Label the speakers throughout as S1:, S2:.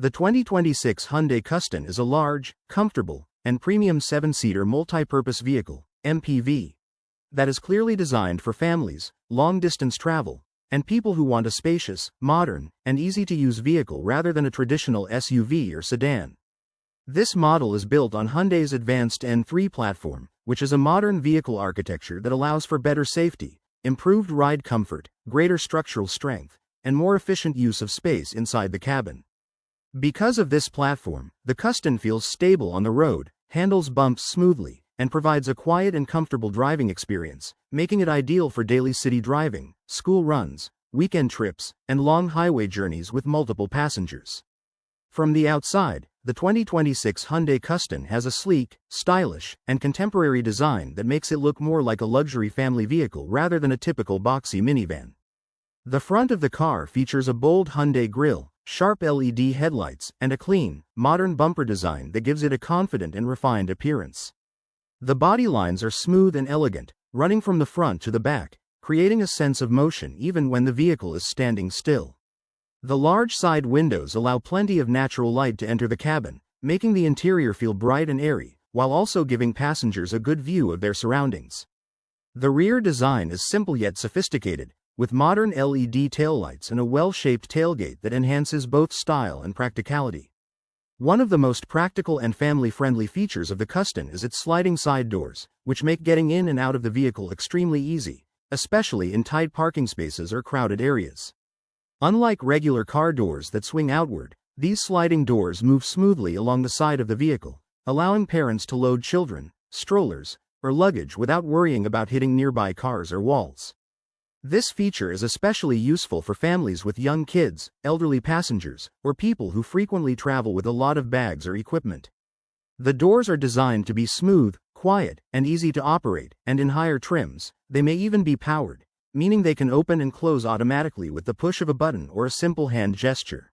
S1: The 2026 Hyundai Custin is a large, comfortable, and premium 7-seater multi-purpose vehicle, MPV, that is clearly designed for families, long-distance travel, and people who want a spacious, modern, and easy-to-use vehicle rather than a traditional SUV or sedan. This model is built on Hyundai's advanced N3 platform, which is a modern vehicle architecture that allows for better safety, improved ride comfort, greater structural strength, and more efficient use of space inside the cabin. Because of this platform, the Custin feels stable on the road, handles bumps smoothly, and provides a quiet and comfortable driving experience, making it ideal for daily city driving, school runs, weekend trips, and long highway journeys with multiple passengers. From the outside, the 2026 Hyundai Custin has a sleek, stylish, and contemporary design that makes it look more like a luxury family vehicle rather than a typical boxy minivan. The front of the car features a bold Hyundai grille, sharp LED headlights, and a clean, modern bumper design that gives it a confident and refined appearance. The body lines are smooth and elegant, running from the front to the back, creating a sense of motion even when the vehicle is standing still. The large side windows allow plenty of natural light to enter the cabin, making the interior feel bright and airy, while also giving passengers a good view of their surroundings. The rear design is simple yet sophisticated, with modern LED taillights and a well-shaped tailgate that enhances both style and practicality. One of the most practical and family-friendly features of the Custin is its sliding side doors, which make getting in and out of the vehicle extremely easy, especially in tight parking spaces or crowded areas. Unlike regular car doors that swing outward, these sliding doors move smoothly along the side of the vehicle, allowing parents to load children, strollers, or luggage without worrying about hitting nearby cars or walls. This feature is especially useful for families with young kids, elderly passengers, or people who frequently travel with a lot of bags or equipment. The doors are designed to be smooth, quiet, and easy to operate, and in higher trims, they may even be powered, meaning they can open and close automatically with the push of a button or a simple hand gesture.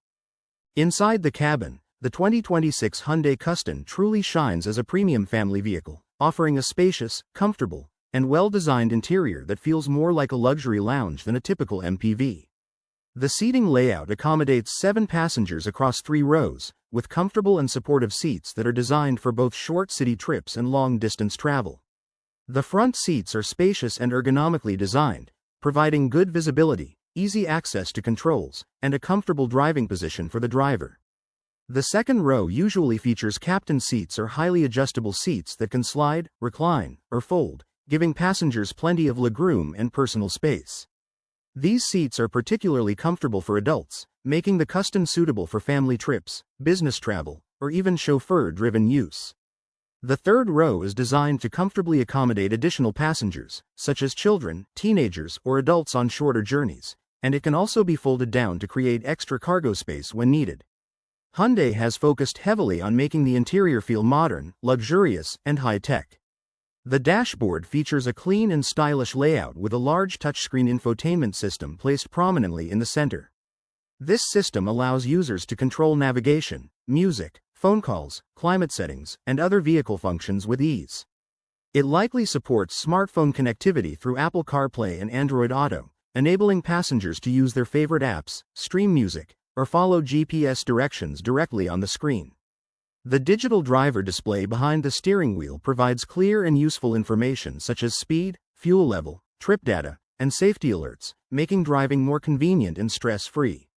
S1: Inside the cabin, the 2026 Hyundai Custin truly shines as a premium family vehicle, offering a spacious, comfortable, and well-designed interior that feels more like a luxury lounge than a typical MPV. The seating layout accommodates 7 passengers across 3 rows, with comfortable and supportive seats that are designed for both short city trips and long-distance travel. The front seats are spacious and ergonomically designed, providing good visibility, easy access to controls, and a comfortable driving position for the driver. The second row usually features captain seats or highly adjustable seats that can slide, recline, or fold, giving passengers plenty of legroom and personal space. These seats are particularly comfortable for adults, making the Custin suitable for family trips, business travel, or even chauffeur-driven use. The third row is designed to comfortably accommodate additional passengers, such as children, teenagers, or adults on shorter journeys, and it can also be folded down to create extra cargo space when needed. Hyundai has focused heavily on making the interior feel modern, luxurious, and high-tech. The dashboard features a clean and stylish layout with a large touchscreen infotainment system placed prominently in the center. This system allows users to control navigation, music, phone calls, climate settings, and other vehicle functions with ease. It likely supports smartphone connectivity through Apple CarPlay and Android Auto, enabling passengers to use their favorite apps, stream music, or follow GPS directions directly on the screen. The digital driver display behind the steering wheel provides clear and useful information such as speed, fuel level, trip data, and safety alerts, making driving more convenient and stress-free.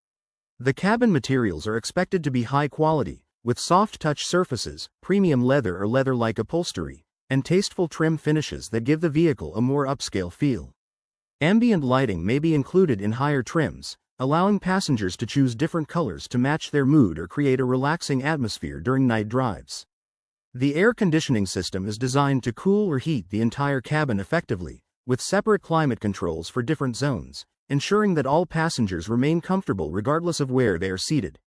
S1: The cabin materials are expected to be high quality, with soft touch surfaces, premium leather or leather-like upholstery, and tasteful trim finishes that give the vehicle a more upscale feel. Ambient lighting may be included in higher trims, allowing passengers to choose different colors to match their mood or create a relaxing atmosphere during night drives. The air conditioning system is designed to cool or heat the entire cabin effectively, with separate climate controls for different zones, ensuring that all passengers remain comfortable regardless of where they are seated.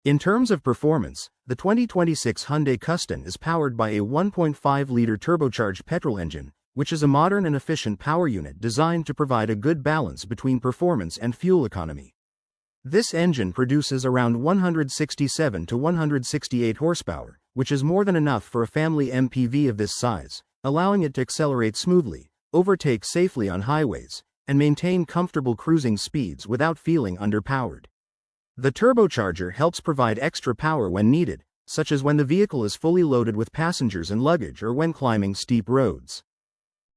S1: In terms of performance, the 2026 Hyundai Custin is powered by a 1.5-liter turbocharged petrol engine, which is a modern and efficient power unit designed to provide a good balance between performance and fuel economy. This engine produces around 167 to 168 horsepower, which is more than enough for a family MPV of this size, allowing it to accelerate smoothly, overtake safely on highways, and maintain comfortable cruising speeds without feeling underpowered. The turbocharger helps provide extra power when needed, such as when the vehicle is fully loaded with passengers and luggage or when climbing steep roads.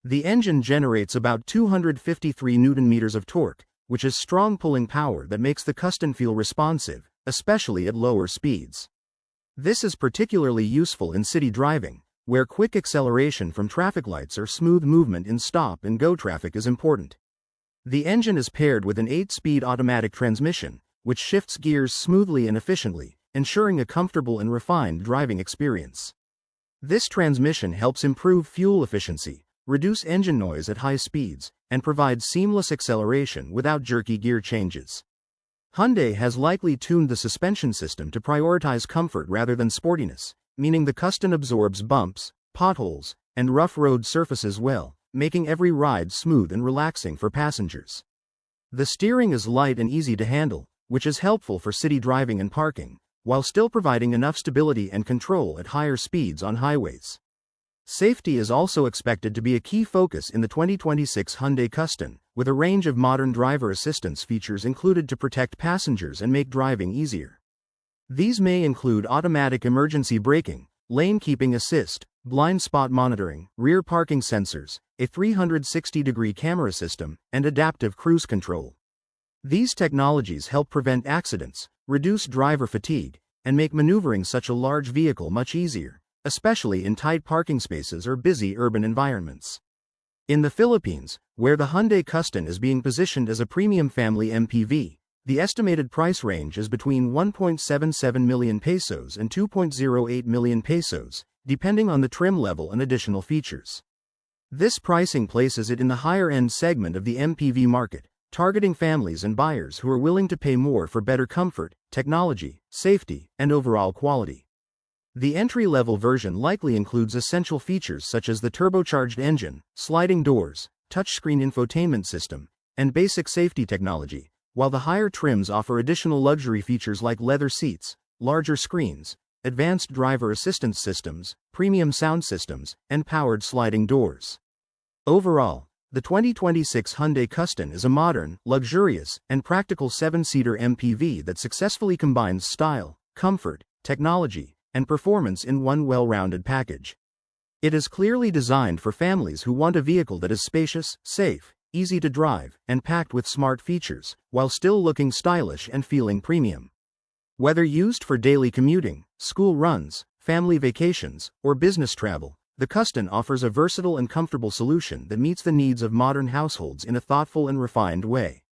S1: The engine generates about 253 Nm of torque, which is strong pulling power that makes the Custin feel responsive, especially at lower speeds. This is particularly useful in city driving, where quick acceleration from traffic lights or smooth movement in stop-and-go traffic is important. The engine is paired with an 8-speed automatic transmission, which shifts gears smoothly and efficiently, ensuring a comfortable and refined driving experience. This transmission helps improve fuel efficiency, reduce engine noise at high speeds, and provide seamless acceleration without jerky gear changes. Hyundai has likely tuned the suspension system to prioritize comfort rather than sportiness, meaning the Custin absorbs bumps, potholes, and rough road surfaces well, making every ride smooth and relaxing for passengers. The steering is light and easy to handle, which is helpful for city driving and parking, while still providing enough stability and control at higher speeds on highways. Safety is also expected to be a key focus in the 2026 Hyundai Custin, with a range of modern driver assistance features included to protect passengers and make driving easier. These may include automatic emergency braking, lane keeping assist, blind spot monitoring, rear parking sensors, a 360-degree camera system, and adaptive cruise control. These technologies help prevent accidents, reduce driver fatigue, and make maneuvering such a large vehicle much easier, especially in tight parking spaces or busy urban environments. In the Philippines, where the Hyundai Custin is being positioned as a premium family MPV, the estimated price range is between 1.77 million pesos and 2.08 million pesos, depending on the trim level and additional features. This pricing places it in the higher-end segment of the MPV market, targeting families and buyers who are willing to pay more for better comfort, technology, safety, and overall quality. The entry-level version likely includes essential features such as the turbocharged engine, sliding doors, touchscreen infotainment system, and basic safety technology, while the higher trims offer additional luxury features like leather seats, larger screens, advanced driver assistance systems, premium sound systems, and powered sliding doors. Overall, the 2026 Hyundai Custin is a modern, luxurious, and practical 7-seater MPV that successfully combines style, comfort, technology, and performance in one well-rounded package. It is clearly designed for families who want a vehicle that is spacious, safe, easy to drive, and packed with smart features, while still looking stylish and feeling premium. Whether used for daily commuting, school runs, family vacations, or business travel, the Custin offers a versatile and comfortable solution that meets the needs of modern households in a thoughtful and refined way.